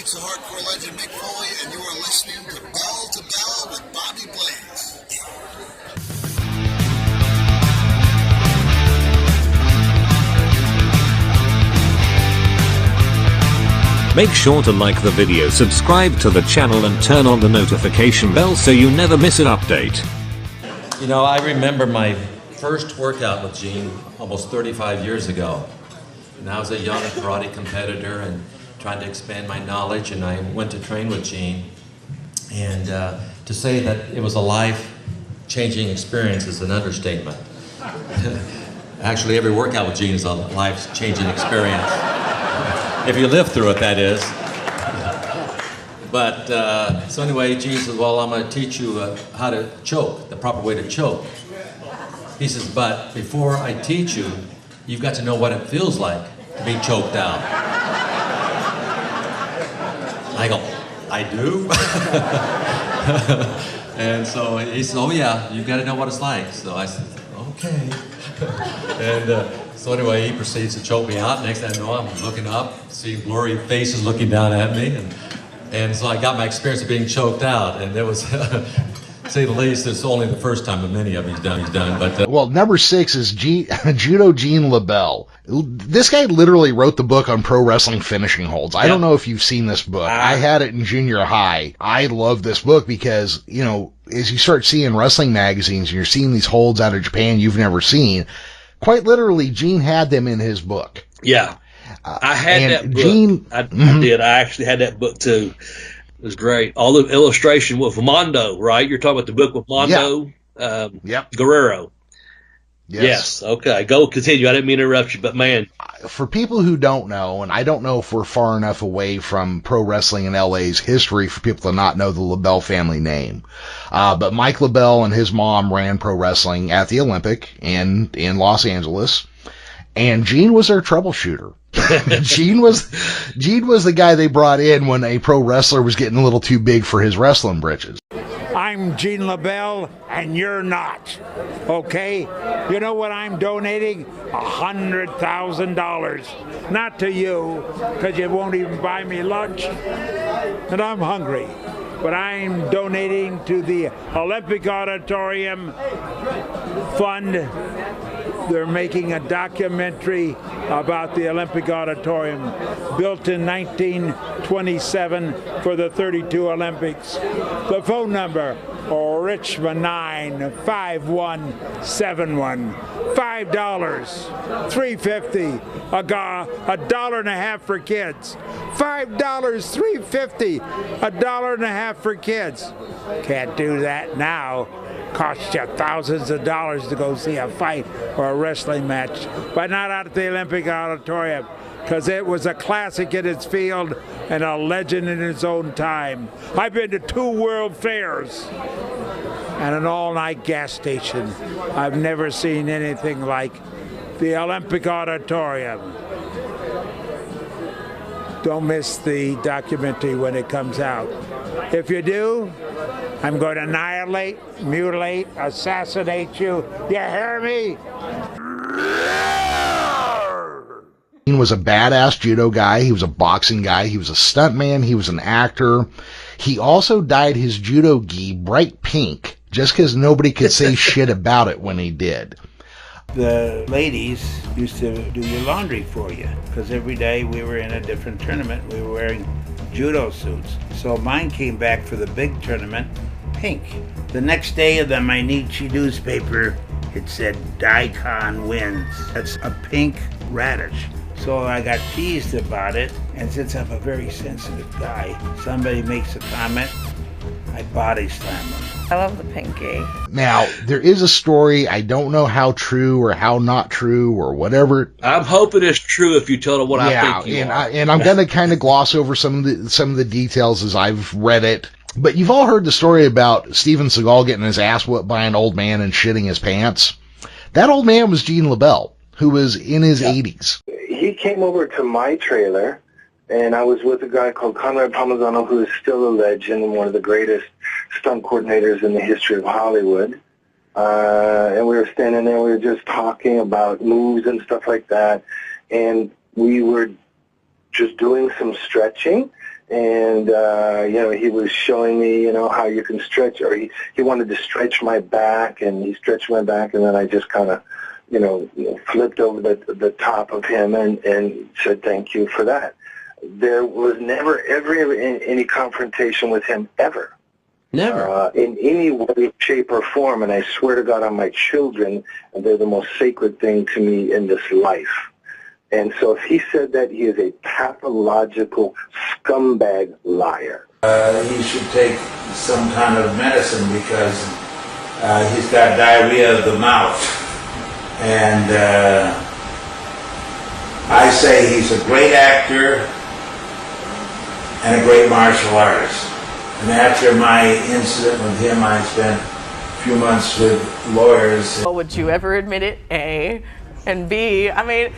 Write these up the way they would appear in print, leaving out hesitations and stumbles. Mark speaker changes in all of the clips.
Speaker 1: It's the hardcore legend Mick Foley, and you are listening to Bell to Bell with Bobby Blaze.
Speaker 2: Make sure to like the video, subscribe to the channel and turn on the notification bell so you never miss an update.
Speaker 3: You know, I remember my first workout with Gene almost 35 years ago. And I was a young karate competitor and trying to expand my knowledge, and I went to train with Gene. And to say that it was a life-changing experience is an understatement. Actually, every workout with Gene is a life-changing experience. If you live through it, that is. But, so anyway, Gene says, well, I'm going to teach you how to choke, the proper way to choke. He says, but before I teach you, you've got to know what it feels like to be choked out. I go, I do? And so he said, oh yeah, you've got to know what it's like. So I said, okay. And so anyway, he proceeds to choke me out. Next thing I know, I'm looking up, seeing blurry faces looking down at me. And so I got my experience of being choked out. And it was, to say the least, it's only the first time of many of he's done. But
Speaker 4: well, number 6 is Judo Gene Lebell. This guy literally wrote the book on pro wrestling finishing holds. I don't know if you've seen this book. I had it in junior high. I love this book because, you know, as you start seeing wrestling magazines and you're seeing these holds out of Japan you've never seen, quite literally, Gene had them in his book.
Speaker 5: Yeah. I had that book.
Speaker 4: Gene,
Speaker 5: I did. I actually had that book too. It was great. All the illustration with Mondo, right? You're talking about the book with Mondo?
Speaker 4: Yep.
Speaker 5: Guerrero.
Speaker 4: Yes.
Speaker 5: Okay. Go continue. I didn't mean to interrupt you, but man.
Speaker 4: For people who don't know, and I don't know if we're far enough away from pro wrestling in LA's history for people to not know the Lebell family name. But Mike Lebell and his mom ran pro wrestling at the Olympic in Los Angeles. And Gene was their troubleshooter. Gene was the guy they brought in when a pro wrestler was getting a little too big for his wrestling britches.
Speaker 6: I'm Gene Lebell, and you're not. Okay? You know what I'm donating? $100,000. Not to you, because you won't even buy me lunch. And I'm hungry. But I'm donating to the Olympic Auditorium Fund. They're making a documentary about the Olympic Auditorium, built in 1927 for the 32 Olympics. The phone number, Richmond 95171. $5, $3.50, $1.50 for kids. $5, $3.50, $1.50 for kids. Can't do that now. Costs you thousands of dollars to go see a fight or a wrestling match, but not out at the Olympic Auditorium, because it was a classic in its field and a legend in its own time. I've been to 2 World Fairs and an all-night gas station. I've never seen anything like the Olympic Auditorium. Don't miss the documentary when it comes out. If you do, I'm going to annihilate, mutilate, assassinate you. You hear me?
Speaker 4: He was a badass judo guy. He was a boxing guy. He was a stuntman. He was an actor. He also dyed his judo gi bright pink just because nobody could say shit about it when he did.
Speaker 6: The ladies used to do your laundry for you, because every day we were in a different tournament. We were wearing judo suits. So mine came back for the big tournament pink. The next day of the Mainichi newspaper, it said Daikon wins. That's a pink radish. So I got teased about it, and since I'm a very sensitive guy, somebody makes a comment, I body slam them.
Speaker 7: I love the pinky.
Speaker 4: Now, there is a story, I don't know how true or how not true or whatever.
Speaker 5: I'm hoping it's true if you tell them what I think you are.
Speaker 4: And I'm going to kind of gloss over some of the details as I've read it. But you've all heard the story about Steven Seagal getting his ass whipped by an old man and shitting his pants. That old man was Gene Lebell, who was in his 80s.
Speaker 8: He came over to my trailer, and I was with a guy called Conrad Palmisano, who is still a legend and one of the greatest stunt coordinators in the history of Hollywood. And we were standing there, we were just talking about moves and stuff like that, and we were just doing some stretching, and he was showing me how you can stretch, or he wanted to stretch my back, and he stretched my back, and then I just kind of flipped over the top of him and said thank you for that. There was never ever any confrontation with him ever.
Speaker 7: Never.
Speaker 8: In any way, shape, or form, and I swear to God on my children, they're the most sacred thing to me in this life. And so if he said that, he is a pathological scumbag liar.
Speaker 9: He should take some kind of medicine because he's got diarrhea of the mouth. And I say he's a great actor and a great martial artist. And after my incident with him, I spent a few months with lawyers.
Speaker 10: Well, would you ever admit it, A? And B, I mean,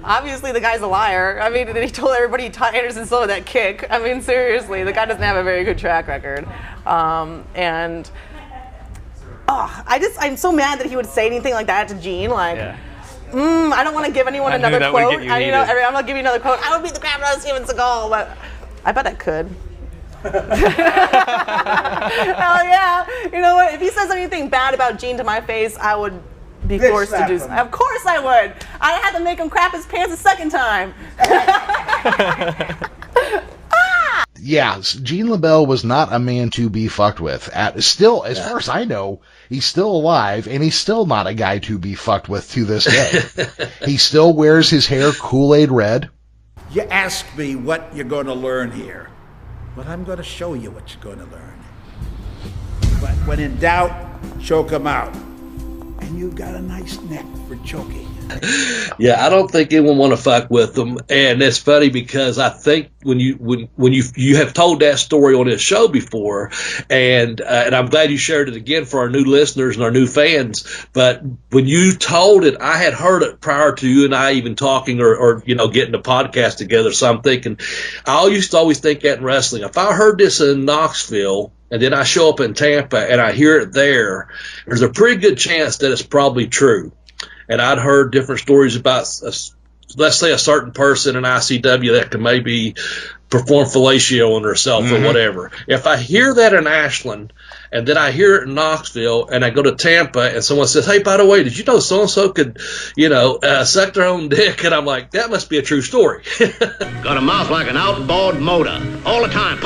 Speaker 10: obviously the guy's a liar. I mean, he told everybody he taught Anderson Silva that kick. I mean, seriously, the guy doesn't have a very good track record. I'm so mad that he would say anything like that to Gene, like, I don't want to give anyone another quote. I'm going to give you another quote. I would beat the crap out of Steven Seagal, but I bet I could. Hell yeah. You know what? If he says anything bad about Gene to my face, I would be forced to do so. Of course I would. I had to make him crap his pants a second time.
Speaker 4: Yeah, Gene Lebell was not a man to be fucked with. As far as I know, he's still alive, and he's still not a guy to be fucked with to this day. He still wears his hair Kool-Aid red.
Speaker 11: You ask me what you're going to learn here. But I'm going to show you what you're going to learn. But when in doubt, choke them out. And you've got a nice neck for choking.
Speaker 5: Yeah, I don't think anyone want to fuck with them, and it's funny because I think when you have told that story on this show before, and I'm glad you shared it again for our new listeners and our new fans. But when you told it, I had heard it prior to you and I even talking or getting a podcast together. So I'm thinking, I used to always think that in wrestling, if I heard this in Knoxville and then I show up in Tampa and I hear it there's a pretty good chance that it's probably true. And I'd heard different stories about, let's say, a certain person in ICW that can maybe perform fellatio on herself or whatever. If I hear that in Ashland, and then I hear it in Knoxville, and I go to Tampa, and someone says, hey, by the way, did you know so-and-so could, suck their own dick? And I'm like, that must be a true story.
Speaker 12: Got a mouth like an outboard motor. All the time.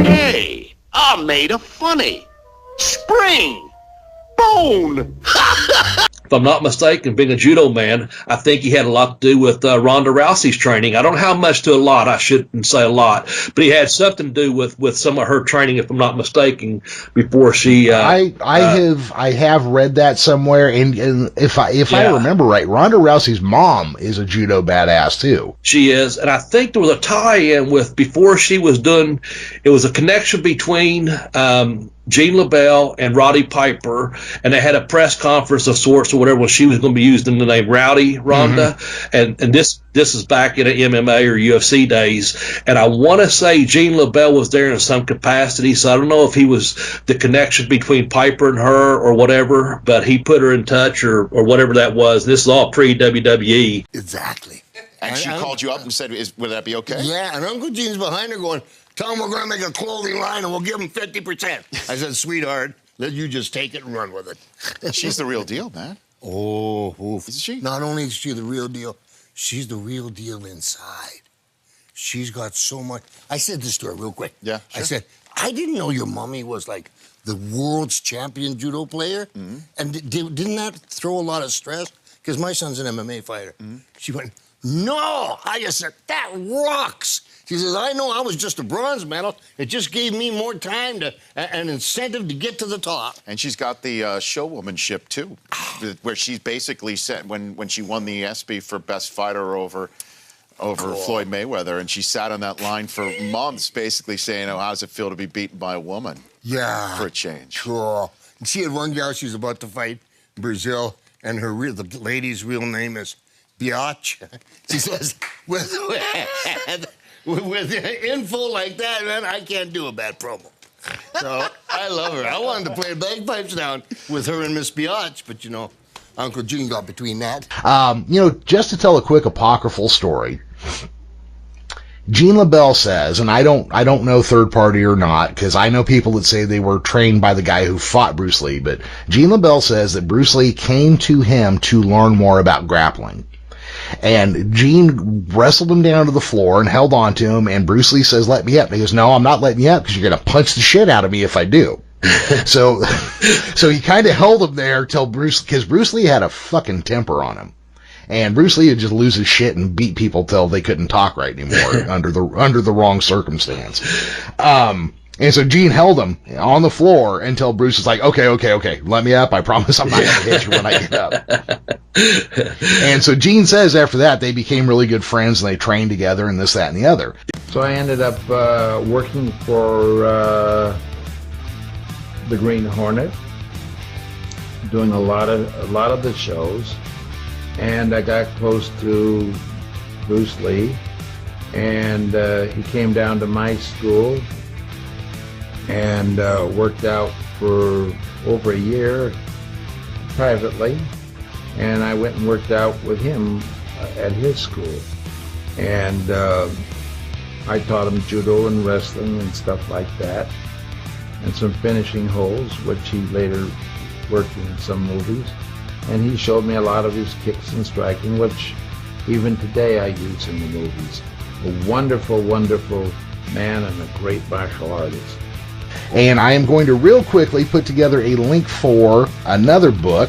Speaker 12: Hey, I made a funny. Spring! Bone!
Speaker 5: If I'm not mistaken, being a judo man, I think he had a lot to do with Ronda Rousey's training. I don't know how much to a lot. I shouldn't say a lot. But he had something to do with some of her training, if I'm not mistaken, before she... I
Speaker 4: have read that somewhere, and if I remember right, Ronda Rousey's mom is a judo badass, too.
Speaker 5: She is, and I think there was a tie-in with, before she was done, it was a connection between... Gene Lebell and Roddy Piper, and they had a press conference of sorts or whatever when she was going to be using the name Rowdy Ronda, and this is back in the MMA or UFC days, and I want to say Gene Lebell was there in some capacity, so I don't know if he was the connection between Piper and her or whatever, but he put her in touch or whatever that was. This is all pre-WWE.
Speaker 12: Exactly.
Speaker 1: And she called you up and said, would that be okay?
Speaker 12: Yeah, and Uncle Gene's behind her going, tell him we're going to make a clothing line and we'll give him 50%. I said, sweetheart, let you just take it and run with it.
Speaker 1: She's the real deal, man.
Speaker 12: Oh, oof.
Speaker 1: Is she?
Speaker 12: Not only is she the real deal, she's the real deal inside. She's got so much. I said this to her real quick.
Speaker 1: Yeah, sure.
Speaker 12: I said, I didn't know your mommy was like the world's champion judo player. And didn't that throw a lot of stress? Because my son's an MMA fighter. She went, no. I just said, that rocks. She says, I know I was just a bronze medal. It just gave me more time an incentive to get to the top.
Speaker 1: And she's got the showwomanship, too, where she's basically said when she won the ESPY for Best Fighter over Floyd Mayweather, and she sat on that line for months basically saying, oh, how does it feel to be beaten by a woman?
Speaker 12: Yeah.
Speaker 1: For a change.
Speaker 12: Cool. And she had one gal she's about to fight in Brazil, and the lady's real name is Biatch. She says, with info like that, man, I can't do a bad promo. So I love her. I wanted to play bagpipes down with her and Miss Biatch, but Uncle Gene got between that.
Speaker 4: Just to tell a quick apocryphal story. Gene Lebell says, and I don't know third party or not, because I know people that say they were trained by the guy who fought Bruce Lee, but Gene Lebell says that Bruce Lee came to him to learn more about grappling. And Gene wrestled him down to the floor and held on to him, and Bruce Lee says, let me up. And he goes, no, I'm not letting you up because you're going to punch the shit out of me if I do. So he kind of held him there till because Bruce Lee had a fucking temper on him. And Bruce Lee would just lose his shit and beat people till they couldn't talk right anymore under the wrong circumstance. And so Gene held him on the floor until Bruce was like, okay, let me up. I promise I'm not going to hit you when I get up. And so Gene says after that they became really good friends and they trained together and this, that, and the other.
Speaker 7: So I ended up working for the Green Hornet, doing a lot of the shows. And I got close to Bruce Lee, and he came down to my school and worked out for over a year privately, and I went and worked out with him at his school, and I taught him judo and wrestling and stuff like that, and some finishing holds, which he later worked in some movies. And he showed me a lot of his kicks and striking, which even today I use in the movies. A wonderful, wonderful man and a great martial artist.
Speaker 4: And I am going to real quickly put together a link for another book.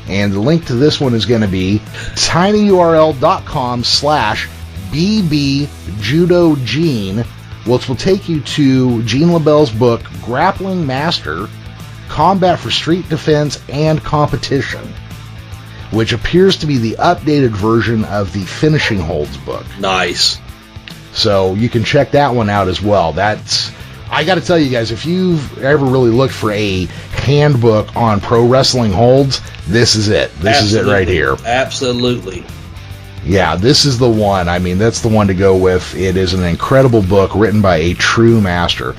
Speaker 4: And the link to this one is going to be tinyurl.com/bbjudogene, which will take you to Gene Lebell's book, Grappling Master, Combat for Street Defense and Competition, which appears to be the updated version of the Finishing Holds book.
Speaker 5: Nice.
Speaker 4: So you can check that one out as well. I got to tell you guys, if you've ever really looked for a handbook on pro wrestling holds, this is it. This is it right here.
Speaker 5: Absolutely.
Speaker 4: Yeah, this is the one. I mean, that's the one to go with. It is an incredible book written by a true master.